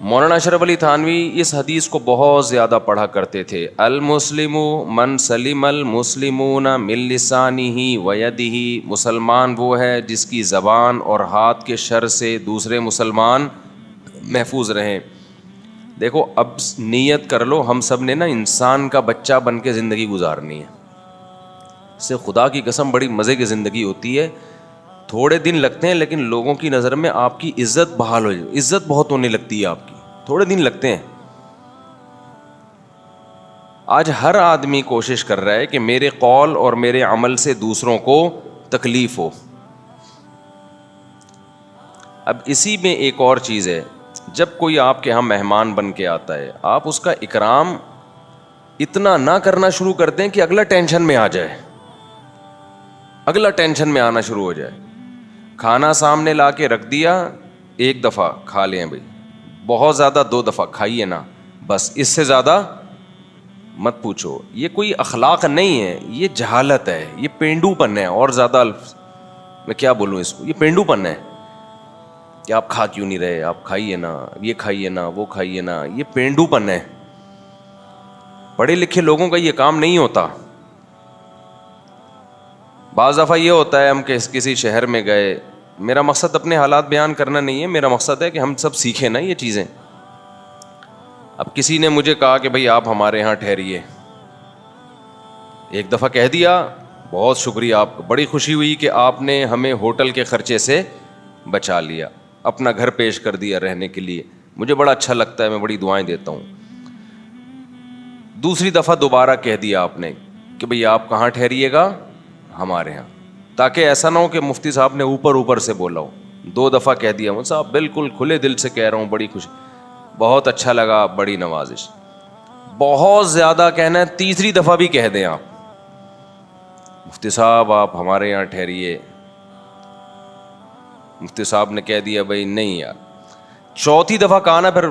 مولانا اشرف علی تھانوی اس حدیث کو بہت زیادہ پڑھا کرتے تھے. المسلم من سلم المسلمون من لسانہ و یدہ، مسلمان وہ ہے جس کی زبان اور ہاتھ کے شر سے دوسرے مسلمان محفوظ رہیں. دیکھو اب نیت کر لو، ہم سب نے نا انسان کا بچہ بن کے زندگی گزارنی ہے. اس سے خدا کی قسم بڑی مزے کی زندگی ہوتی ہے. تھوڑے دن لگتے ہیں لیکن لوگوں کی نظر میں آپ کی عزت بحال ہو جائے، عزت بہت ہونے لگتی ہے آپ کی. تھوڑے دن لگتے ہیں. آج ہر آدمی کوشش کر رہا ہے کہ میرے قول اور میرے عمل سے دوسروں کو تکلیف ہو. اب اسی میں ایک اور چیز ہے، جب کوئی آپ کے ہاں مہمان بن کے آتا ہے، آپ اس کا اکرام اتنا نہ کرنا شروع کر دیں کہ اگلا ٹینشن میں آ جائے، اگلا ٹینشن میں آنا شروع ہو جائے. کھانا سامنے لا کے رکھ دیا، ایک دفعہ کھا لیں بھائی، بہت زیادہ 2 دفعہ کھائیے نا، بس اس سے زیادہ مت پوچھو. یہ کوئی اخلاق نہیں ہے، یہ جہالت ہے، یہ پینڈو پن ہے. اور زیادہ میں کیا بولوں اس کو، یہ پینڈو پن ہے کہ آپ کھا کیوں نہیں رہے، آپ کھائیے نا، یہ کھائیے نا، وہ کھائیے نا. یہ پینڈو پن ہے. پڑھے لکھے لوگوں کا یہ کام نہیں ہوتا. بعض دفعہ یہ ہوتا ہے ہم کسی شہر میں گئے، میرا مقصد اپنے حالات بیان کرنا نہیں ہے، میرا مقصد ہے کہ ہم سب سیکھیں نا یہ چیزیں. اب کسی نے مجھے کہا کہ بھائی آپ ہمارے یہاں ٹھہریے. ایک دفعہ کہہ دیا، بہت شکریہ آپ کا، بڑی خوشی ہوئی کہ آپ نے ہمیں ہوٹل کے خرچے سے بچا لیا، اپنا گھر پیش کر دیا رہنے کے لیے. مجھے بڑا اچھا لگتا ہے، میں بڑی دعائیں دیتا ہوں. دوسری دفعہ دوبارہ کہہ دیا آپ نے کہ بھئی آپ کہاں ٹھہریے گا، ہمارے یہاں، تاکہ ایسا نہ ہو کہ مفتی صاحب نے اوپر سے بولا ہو. 2 دفعہ کہہ دیا. مفتی صاحب بالکل کھلے دل سے کہہ رہا ہوں، بڑی خوشی، بہت اچھا لگا، بڑی نوازش. بہت زیادہ کہنا ہے، تیسری دفعہ بھی کہہ دیں آپ، مفتی صاحب آپ ہمارے یہاں ٹھہریے. مفتی صاحب نے کہہ دیا بھائی نہیں یار. چوتھی دفعہ کہا نا، پھر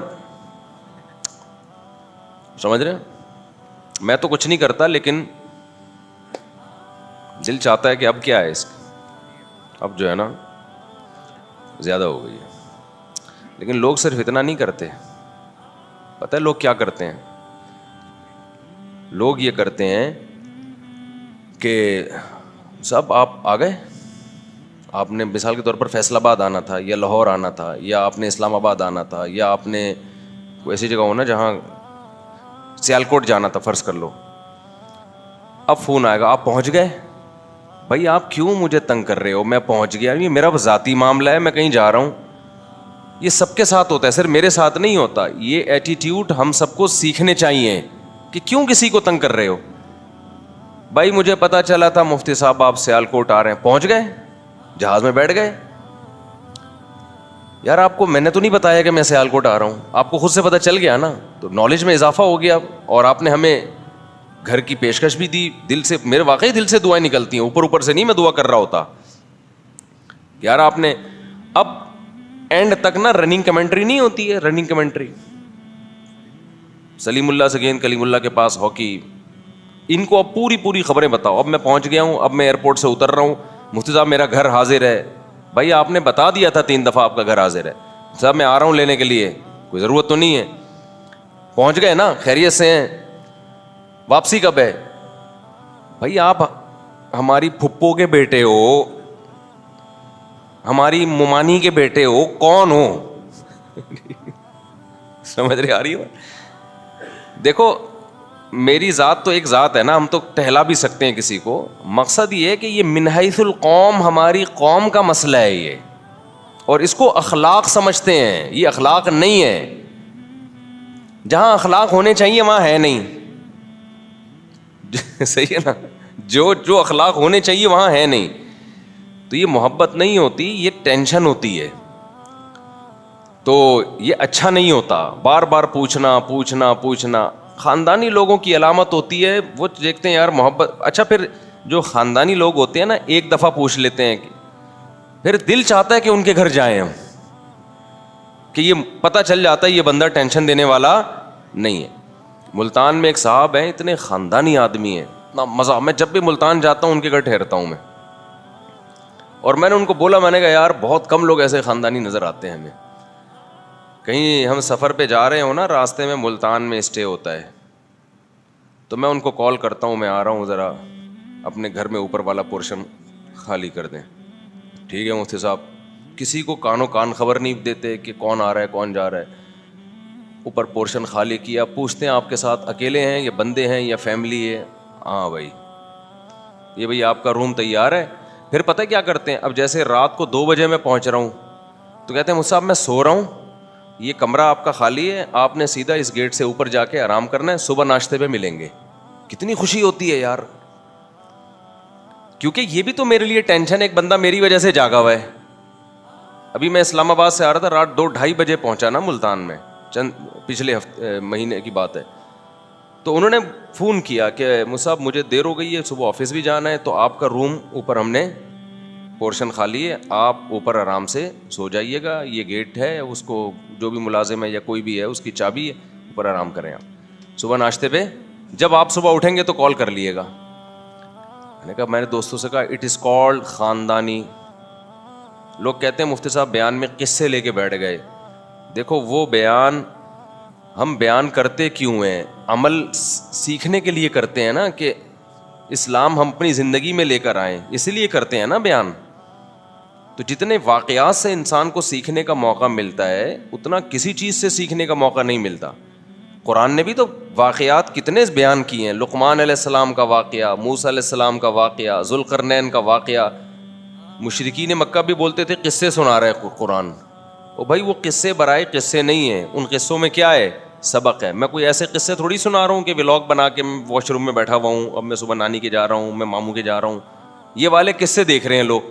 سمجھ رہے ہیں، میں تو کچھ نہیں کرتا لیکن دل چاہتا ہے کہ اب کیا ہے اس کا، اب جو ہے نا زیادہ ہو گئی ہے. لیکن لوگ صرف اتنا نہیں کرتے. پتہ ہے لوگ کیا کرتے ہیں؟ لوگ یہ کرتے ہیں کہ صاحب آپ آ گئے، آپ نے مثال کے طور پر فیصل آباد آنا تھا، یا لاہور آنا تھا، یا آپ نے اسلام آباد آنا تھا، یا آپ نے کوئی ایسی جگہ ہونا جہاں سیالکوٹ جانا تھا فرض کر لو. اب فون آئے گا، آپ پہنچ گئے. بھائی آپ کیوں مجھے تنگ کر رہے ہو، میں پہنچ گیا، یہ میرا ذاتی معاملہ ہے، میں کہیں جا رہا ہوں. یہ سب کے ساتھ ہوتا ہے، صرف میرے ساتھ نہیں ہوتا. یہ ایٹیٹیوڈ ہم سب کو سیکھنے چاہیے کہ کیوں کسی کو تنگ کر رہے ہو. بھائی مجھے پتا چلا تھا مفتی صاحب آپ سیالکوٹ آ رہے ہیں، پہنچ گئے، جہاز میں بیٹھ گئے. یار آپ کو میں نے تو نہیں بتایا کہ میں سیالکوٹ آ رہا ہوں، آپ کو خود سے پتا چل گیا نا، تو نالج میں اضافہ ہو گیا. اور آپ نے ہمیں گھر کی پیشکش بھی دی. دل سے، میرے واقعی دل سے دعائیں نکلتی ہیں، اوپر سے نہیں میں دعا کر رہا ہوتا. یار آپ نے اب اینڈ تک نا رننگ کمنٹری نہیں ہوتی ہے، رننگ کمنٹری، سلیم اللہ سے گیند کلیم اللہ کے پاس ہاکی، ان کو اب پوری خبریں بتاؤ. اب میں پہنچ گیا ہوں، اب میں ایئرپورٹ سے اتر رہا ہوں، مفتی صاحب میرا گھر حاضر ہے. بھائی آپ نے بتا دیا تھا 3 دفعہ آپ کا گھر حاضر ہے. صاحب میں آ رہا ہوں لینے کے لیے، کوئی ضرورت تو نہیں ہے. پہنچ گئے نا، خیریت سے ہیں، واپسی کب ہے؟ بھائی آپ ہماری پھپھو کے بیٹے ہو، ہماری ممانی کے بیٹے ہو، کون ہو؟ سمجھ رہے آ رہی ہو؟ دیکھو میری ذات تو ایک ذات ہے نا، ہم تو ٹہلا بھی سکتے ہیں کسی کو. مقصد یہ ہے کہ یہ من حیث القوم، ہماری قوم کا مسئلہ ہے یہ، اور اس کو اخلاق سمجھتے ہیں. یہ اخلاق نہیں ہے. جہاں اخلاق ہونے چاہیے وہاں ہے نہیں. صحیح ہے نا، جو اخلاق ہونے چاہیے وہاں ہے نہیں. تو یہ محبت نہیں ہوتی، یہ ٹینشن ہوتی ہے. تو یہ اچھا نہیں ہوتا، بار بار پوچھنا. خاندانی لوگوں کی علامت ہوتی ہے، وہ دیکھتے ہیں یار محبت. اچھا پھر جو خاندانی لوگ ہوتے ہیں نا، ایک دفعہ پوچھ لیتے ہیں، پھر دل چاہتا ہے کہ ان کے گھر جائیں ہم، کہ یہ پتہ چل جاتا ہے یہ بندہ ٹینشن دینے والا نہیں ہے. ملتان میں ایک صاحب ہیں، اتنے خاندانی آدمی ہیں، اتنا مزہ. میں جب بھی ملتان جاتا ہوں ان کے گھر ٹھہرتا ہوں میں. اور میں نے ان کو بولا، میں نے کہا یار بہت کم لوگ ایسے خاندانی نظر آتے ہیں ہمیں. کہیں ہم سفر پہ جا رہے ہوں نا, راستے میں ملتان میں اسٹے ہوتا ہے, تو میں ان کو کال کرتا ہوں, میں آ رہا ہوں, ذرا اپنے گھر میں اوپر والا پورشن خالی کر دیں. ٹھیک ہے مفتی صاحب. کسی کو کانوں کان خبر نہیں دیتے کہ کون آ رہا ہے کون جا رہا ہے. اوپر پورشن خالی کیا, پوچھتے ہیں آپ کے ساتھ اکیلے ہیں یا بندے ہیں یا فیملی ہے؟ ہاں بھائی, یہ بھائی آپ کا روم تیار ہے. پھر پتہ کیا کرتے ہیں, اب جیسے رات کو 2 بجے میں پہنچ رہا ہوں تو کہتے ہیں مجھ صاحب میں سو رہا ہوں, یہ کمرہ آپ کا خالی ہے, آپ نے سیدھا اس گیٹ سے اوپر جا کے آرام کرنا ہے, صبح ناشتے پہ ملیں گے. کتنی خوشی ہوتی ہے یار, کیونکہ یہ بھی تو میرے لیے ٹینشن ہے, ایک بندہ میری وجہ سے جاگا ہوا ہے. ابھی میں اسلام آباد سے آ رہا تھا, رات 2-2:30 بجے پہنچا نا ملتان میں, چند پچھلے مہینے کی بات ہے. تو انہوں نے فون کیا کہ مصعب مجھے دیر ہو گئی ہے, صبح آفس بھی جانا ہے, تو آپ کا روم اوپر ہم نے پورشن خالی ہے, آپ اوپر آرام سے سو جائیے گا, یہ گیٹ ہے, اس کو جو بھی ملازم ہے یا کوئی بھی ہے اس کی چابی ہے, اوپر آرام کریں آپ. صبح ناشتے پہ جب آپ صبح اٹھیں گے تو کال کر لیے گا. میں نے کہا, میں نے دوستوں سے کہا اٹ از کالڈ خاندانی. لوگ کہتے ہیں مفتی صاحب بیان میں قصے لے کے بیٹھ گئے. دیکھو وہ بیان ہم بیان کرتے کیوں ہیں, عمل سیکھنے کے لیے کرتے ہیں نا, کہ اسلام ہم اپنی زندگی میں لے کر آئیں, اس لیے کرتے ہیں نا بیان. تو جتنے واقعات سے انسان کو سیکھنے کا موقع ملتا ہے اتنا کسی چیز سے سیکھنے کا موقع نہیں ملتا. قرآن نے بھی تو واقعات کتنے بیان کیے ہیں, لقمان علیہ السلام کا واقعہ, موسیٰ علیہ السلام کا واقعہ, ذوالقرنین کا واقعہ. مشرکین مکہ بھی بولتے تھے قصے سنا رہے قرآن. او بھائی وہ قصے برائے قصے نہیں ہیں, ان قصوں میں کیا ہے, سبق ہے. میں کوئی ایسے قصے تھوڑی سنا رہا ہوں کہ ولاگ بنا کے میں واش روم میں بیٹھا ہوا ہوں, اب میں صبح نانی کے جا رہا ہوں, میں ماموں کے جا رہا ہوں. یہ والے قصے دیکھ رہے ہیں لوگ.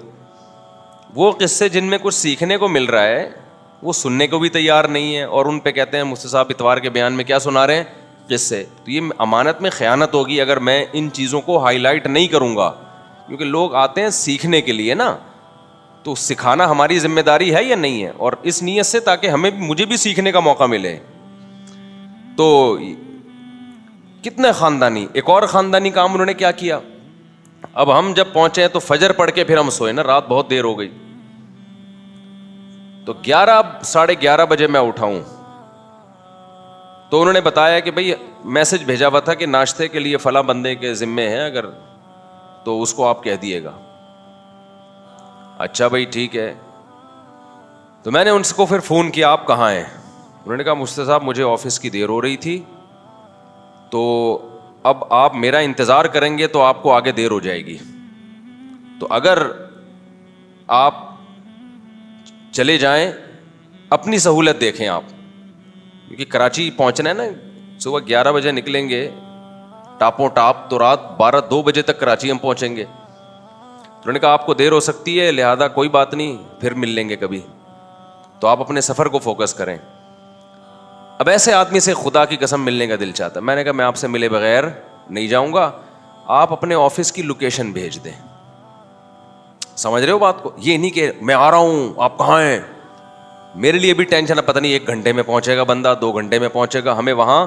وہ قصے جن میں کچھ سیکھنے کو مل رہا ہے وہ سننے کو بھی تیار نہیں ہے, اور ان پہ کہتے ہیں مفتی صاحب اتوار کے بیان میں کیا سنا رہے ہیں, قصے. تو یہ امانت میں خیانت ہوگی اگر میں ان چیزوں کو ہائی لائٹ نہیں کروں گا, کیونکہ لوگ آتے ہیں سیکھنے کے لیے نا, تو سکھانا ہماری ذمہ داری ہے یا نہیں ہے, اور اس نیت سے تاکہ مجھے بھی سیکھنے کا موقع ملے. تو کتنے خاندانی, ایک اور خاندانی کام انہوں نے کیا کیا. اب ہم جب پہنچے تو فجر پڑھ کے پھر ہم سوئے نا, رات بہت دیر ہو گئی. تو 11-11:30 بجے میں اٹھا ہوں, تو انہوں نے بتایا کہ بھئی میسج بھیجا ہوا تھا کہ ناشتے کے لیے فلاں بندے کے ذمے ہیں, اگر تو اس کو آپ کہہ دیے گا. اچھا بھائی ٹھیک ہے. تو میں نے ان کو پھر فون کیا, آپ کہاں ہیں؟ انہوں نے کہا مفتی صاحب مجھے آفس کی دیر ہو رہی تھی, تو اب آپ میرا انتظار کریں گے تو آپ کو آگے دیر ہو جائے گی, تو اگر آپ چلے جائیں اپنی سہولت دیکھیں آپ, کیونکہ کراچی پہنچنا ہے نا, صبح 11 بجے نکلیں گے ٹاپوں ٹاپ, تو رات 12-2 بجے تک کراچی ہم پہنچیں گے. انہوں نے کہا آپ کو دیر ہو سکتی ہے, لہذا کوئی بات نہیں, پھر مل لیں گے کبھی, تو آپ اپنے سفر کو فوکس کریں. اب ایسے آدمی سے خدا کی قسم ملنے کا دل چاہتا ہے. میں نے کہا میں آپ سے ملے بغیر نہیں جاؤں گا, آپ اپنے آفس کی لوکیشن بھیج دیں. سمجھ رہے ہو بات کو, یہ نہیں کہ میں آ رہا ہوں آپ کہاں ہیں. میرے لیے بھی ٹینشن ہے, پتہ نہیں 1 گھنٹے میں پہنچے گا بندہ, 2 گھنٹے میں پہنچے گا, ہمیں وہاں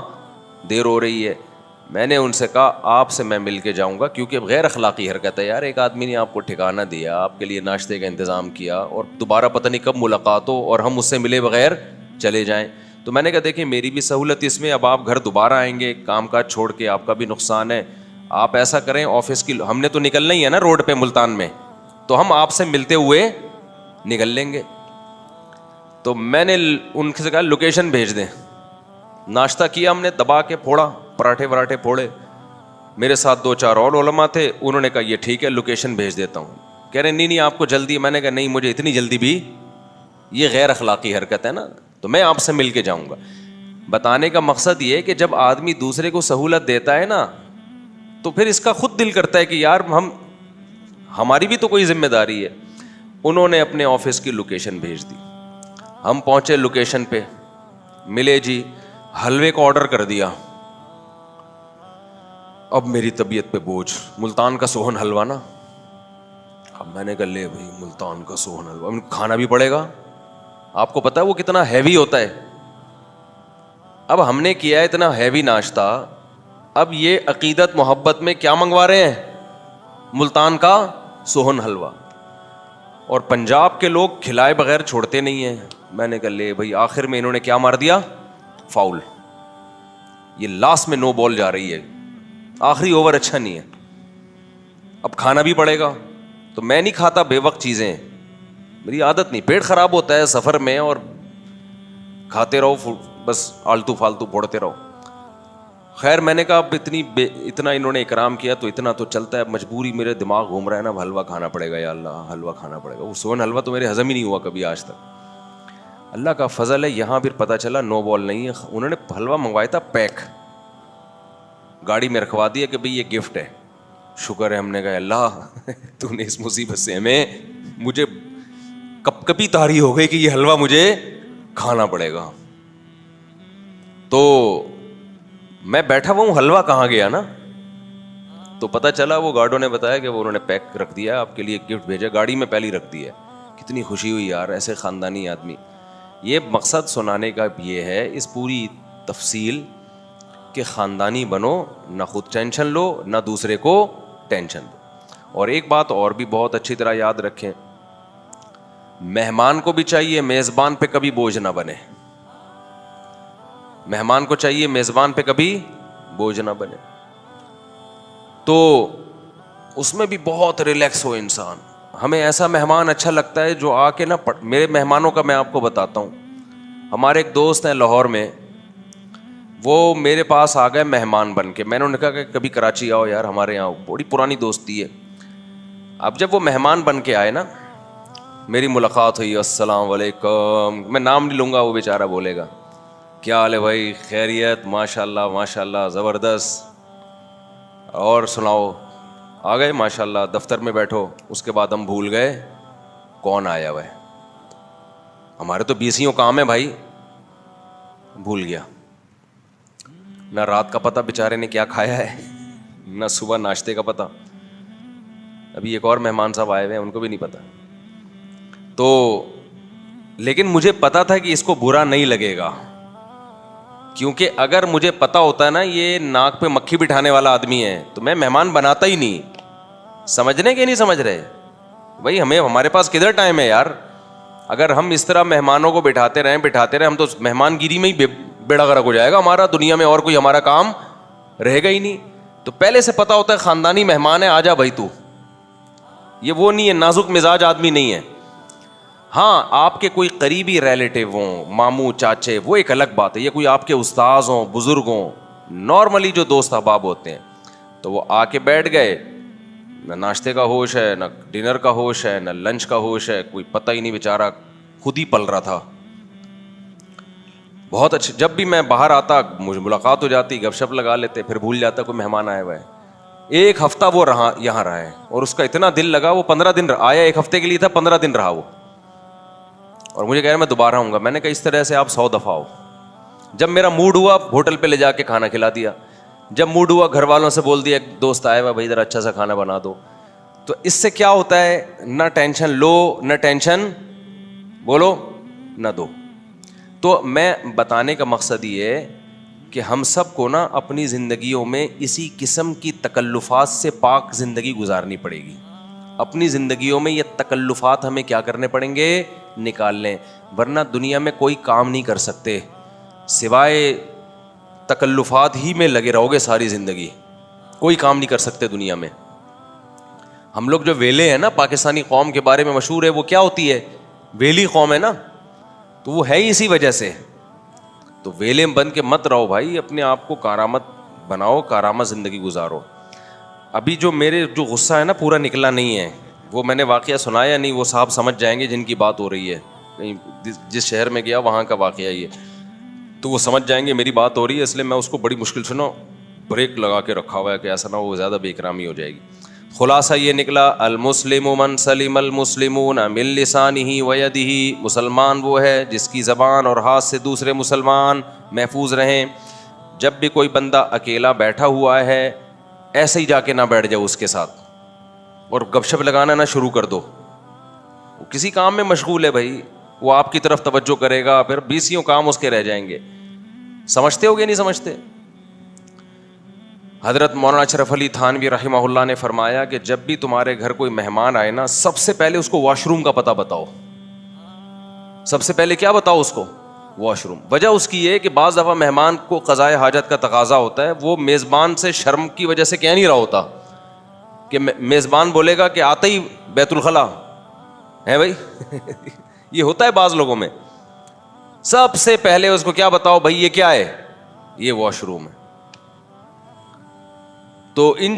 دیر ہو رہی ہے. میں نے ان سے کہا آپ سے میں مل کے جاؤں گا, کیونکہ غیر اخلاقی حرکت ہے یار. ایک آدمی نے آپ کو ٹھکانہ دیا, آپ کے لیے ناشتے کا انتظام کیا, اور دوبارہ پتہ نہیں کب ملاقات ہو اور ہم اس سے ملے بغیر چلے جائیں. تو میں نے کہا دیکھیں میری بھی سہولت اس میں, اب آپ گھر دوبارہ آئیں گے کام کاج چھوڑ کے, آپ کا بھی نقصان ہے. آپ ایسا کریں آفس کی, ہم نے تو نکلنا ہی ہے نا روڈ پہ ملتان میں, تو ہم آپ سے ملتے ہوئے نکل لیں گے. تو میں نے ان سے کہا لوکیشن بھیج دیں. ناشتہ کیا ہم نے, دبا کے پھوڑا, پراٹھے وراٹھے پھوڑے. میرے ساتھ 2-4 اور علماء تھے, انہوں نے کہا یہ ٹھیک ہے لوکیشن بھیج دیتا ہوں. کہہ رہے نہیں آپ کو جلدی. میں نے کہا نہیں مجھے اتنی جلدی بھی, یہ غیر اخلاقی حرکت ہے نا, تو میں آپ سے مل کے جاؤں گا. بتانے کا مقصد یہ کہ جب آدمی دوسرے کو سہولت دیتا ہے نا, تو پھر اس کا خود دل کرتا ہے کہ یار ہماری بھی تو کوئی ذمہ داری ہے. انہوں نے اپنے آفس کی لوکیشن بھیج دی. ہم پہنچے لوکیشن پہ, ملے جی, حلوے کو آرڈر کر دیا. اب میری طبیعت پہ بوجھ, ملتان کا سوہن حلوہ نا. اب میں نے کہا لے بھائی ملتان کا سوہن حلوہ کھانا بھی پڑے گا. آپ کو پتا ہے وہ کتنا ہیوی ہوتا ہے. اب ہم نے کیا اتنا ہیوی ناشتہ, اب یہ عقیدت محبت میں کیا منگوا رہے ہیں, ملتان کا سوہن حلوہ. اور پنجاب کے لوگ کھلائے بغیر چھوڑتے نہیں ہیں. میں نے کہا لے بھائی, آخر میں انہوں نے کیا مار دیا, فاؤل. یہ لاسٹ میں نو بال جا رہی ہے, آخری اوور اچھا نہیں ہے, اب کھانا بھی پڑے گا. تو میں نہیں کھاتا بے وقت چیزیں, میری عادت نہیں, پیٹ خراب ہوتا ہے سفر میں, اور کھاتے رہو بس آلتو فالتو پھوڑتے رہو. خیر میں نے کہا اب اتنا انہوں نے اکرام کیا تو اتنا تو چلتا ہے, مجبوری میرے دماغ گھوم رہا ہے نا, حلوہ کھانا پڑے گا یا اللہ, حلوہ کھانا پڑے گا. وہ سون حلوہ تو میرے ہضم ہی نہیں ہوا کبھی آج تک. اللہ کا فضل ہے, یہاں پھر پتہ چلا نو بال نہیں ہے. انہوں نے حلوہ منگوایا تھا پیک, گاڑی میں رکھوا دیا کہ بھئی یہ گفٹ ہے. شکر ہے, ہم نے کہا اللہ تو نے اس مصیبت سے مجھے کب کبھی طاری ہو گئی کہ یہ حلوہ مجھے کھانا پڑے گا. تو میں بیٹھا ہوا ہوں, حلوہ کہاں گیا نا, تو پتہ چلا وہ گارڈوں نے بتایا کہ وہ انہوں نے پیک رکھ دیا, آپ کے لیے گفٹ بھیجا, گاڑی میں پہلے ہی رکھ دیا. کتنی خوشی ہوئی یار, ایسے خاندانی آدمی. یہ مقصد سنانے کا یہ ہے, اس پوری تفصیل کہ خاندانی بنو, نہ خود ٹینشن لو نہ دوسرے کو ٹینشن دو. اور ایک بات اور بھی بہت اچھی طرح یاد رکھیں, مہمان کو بھی چاہیے میزبان پہ کبھی بوجھ نہ بنے. مہمان کو چاہیے میزبان پہ کبھی بوجھ نہ بنے. تو اس میں بھی بہت ریلیکس ہو انسان. ہمیں ایسا مہمان اچھا لگتا ہے جو آ کے نا, میرے مہمانوں کا میں آپ کو بتاتا ہوں. ہمارے ایک دوست ہیں لاہور میں, وہ میرے پاس آ گئے مہمان بن کے. میں نے انہیں کہا کہ کبھی کراچی آؤ یار ہمارے یہاں, بڑی پرانی دوستی ہے. اب جب وہ مہمان بن کے آئے نا, میری ملاقات ہوئی, السلام علیکم, میں نام نہیں لوں گا, وہ بیچارہ بولے گا کیا حال ہے بھائی, خیریت, ماشاء اللہ ماشاء اللہ زبردست, اور سناؤ. آ گئے ماشاء اللہ, دفتر میں بیٹھو. اس کے بعد ہم بھول گئے کون آیا ہوا ہے. ہمارے تو 20 کام ہے بھائی, بھول گیا. نہ رات کا پتہ بیچارے نے کیا کھایا ہے, نہ صبح ناشتے کا پتہ. ابھی ایک اور مہمان صاحب آئے ہوئے ہیں, ان کو بھی نہیں پتہ. تو لیکن مجھے پتا تھا کہ اس کو برا نہیں لگے گا, کیونکہ اگر مجھے پتا ہوتا ہے نا یہ ناک پہ مکھی بٹھانے والا آدمی ہے تو میں مہمان بناتا ہی نہیں. سمجھنے کے نہیں سمجھ رہے بھائی, ہمارے پاس کدھر ٹائم ہے یار. اگر ہم اس طرح مہمانوں کو بٹھاتے رہیں ہم تو مہمان گیری میں ہی بیڑا غرق ہو جائے گا ہمارا, دنیا میں اور کوئی ہمارا کام رہے گا ہی نہیں. تو پہلے سے پتا ہوتا ہے خاندانی مہمان ہے, آ جا بھائی تو. یہ وہ نہیں ہے, نازک مزاج آدمی نہیں ہے. ہاں آپ کے کوئی قریبی ریلیٹیو ہوں, ماموں چاچے, وہ ایک الگ بات ہے. یہ کوئی آپ کے استاذ ہوں, بزرگ ہوں, نارملی جو دوست احباب ہوتے ہیں, تو وہ آ کے بیٹھ گئے, نہ ناشتے کا ہوش ہے, نہ ڈنر کا ہوش ہے, نہ لنچ کا ہوش ہے, کوئی پتہ ہی نہیں, بیچارہ خود ہی پل رہا تھا. بہت اچھا, جب بھی میں باہر آتا مجھے ملاقات ہو جاتی, گپ شپ لگا لیتے, پھر بھول جاتا کوئی مہمان آیا ہوا ہے. 1 ہفتہ وہ رہا یہاں رہا ہے, اور اس کا اتنا دل لگا, وہ 15 دن آیا, 1 ہفتے کے لیے تھا, 15 دن رہا وہ, اور مجھے کہہ رہا میں دوبارہ آؤں گا. میں نے کہا اس طرح سے آپ 100 دفعہ آؤ. جب میرا موڈ ہوا ہوٹل پہ لے جا کے کھانا کھلا دیا, جب موڈ ہوا گھر والوں سے بول دیا, ایک دوست آیا ہوا بھائی ذرا اچھا سا کھانا بنا دو. تو اس سے کیا ہوتا ہے, نہ ٹینشن لو نہ ٹینشن بولو نہ دو. تو میں بتانے کا مقصد یہ ہے کہ ہم سب کو نا اپنی زندگیوں میں اسی قسم کی تکلفات سے پاک زندگی گزارنی پڑے گی. اپنی زندگیوں میں یہ تکلفات ہمیں کیا کرنے پڑیں گے, نکال لیں, ورنہ دنیا میں کوئی کام نہیں کر سکتے, سوائے تکلفات ہی میں لگے رہو گے ساری زندگی, کوئی کام نہیں کر سکتے دنیا میں. ہم لوگ جو ویلے ہیں نا, پاکستانی قوم کے بارے میں مشہور ہے, وہ کیا ہوتی ہے, ویلی قوم ہے نا, تو وہ ہے ہی اسی وجہ سے. تو ویلے بن کے مت رہو بھائی, اپنے آپ کو کارآمد بناؤ, کارآمد زندگی گزارو. ابھی جو میرے جو غصہ ہے نا پورا نکلا نہیں ہے, وہ میں نے واقعہ سنایا نہیں, وہ صاحب سمجھ جائیں گے جن کی بات ہو رہی ہے, جس شہر میں گیا وہاں کا واقعہ یہ, تو وہ سمجھ جائیں گے میری بات ہو رہی ہے, اس لیے میں اس کو بڑی مشکل سے نا بریک لگا کے رکھا ہوا ہے کہ ایسا نہ وہ زیادہ بے اکرامی ہو جائے گی. خلاصہ یہ نکلا, المسلم من سلم المسلمون من لسانہ ویدہ, مسلمان وہ ہے جس کی زبان اور ہاتھ سے دوسرے مسلمان محفوظ رہیں. جب بھی کوئی بندہ اکیلا بیٹھا ہوا ہے, ایسے ہی جا کے نہ بیٹھ جاؤ اس کے ساتھ اور گپ شپ لگانا نہ شروع کر دو. وہ کسی کام میں مشغول ہے بھائی, وہ آپ کی طرف توجہ کرے گا, پھر 20 کام اس کے رہ جائیں گے. سمجھتے ہو گے نہیں سمجھتے؟ حضرت مولانا اشرف علی تھانوی رحمہ اللہ نے فرمایا کہ جب بھی تمہارے گھر کوئی مہمان آئے نا، سب سے پہلے اس کو واش روم کا پتہ بتاؤ. سب سے پہلے کیا بتاؤ اس کو؟ Wash room. وجہ اس کی یہ کہ بعض دفعہ مہمان کو قضائے حاجت کا تقاضا ہوتا ہے، وہ میزبان سے شرم کی وجہ سے کہہ نہیں رہا ہوتا، کہ میزبان بولے گا کہ آتے ہی بیت الخلا ہے بھائی. یہ ہوتا ہے بعض لوگوں میں. سب سے پہلے اس کو کیا بتاؤ بھائی؟ یہ کیا ہے؟ یہ واش روم ہے. تو ان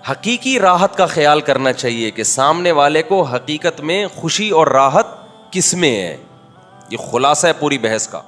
حقیقی راحت کا خیال کرنا چاہیے کہ سامنے والے کو حقیقت میں خوشی اور راحت کس میں ہے. یہ خلاصہ ہے پوری بحث کا.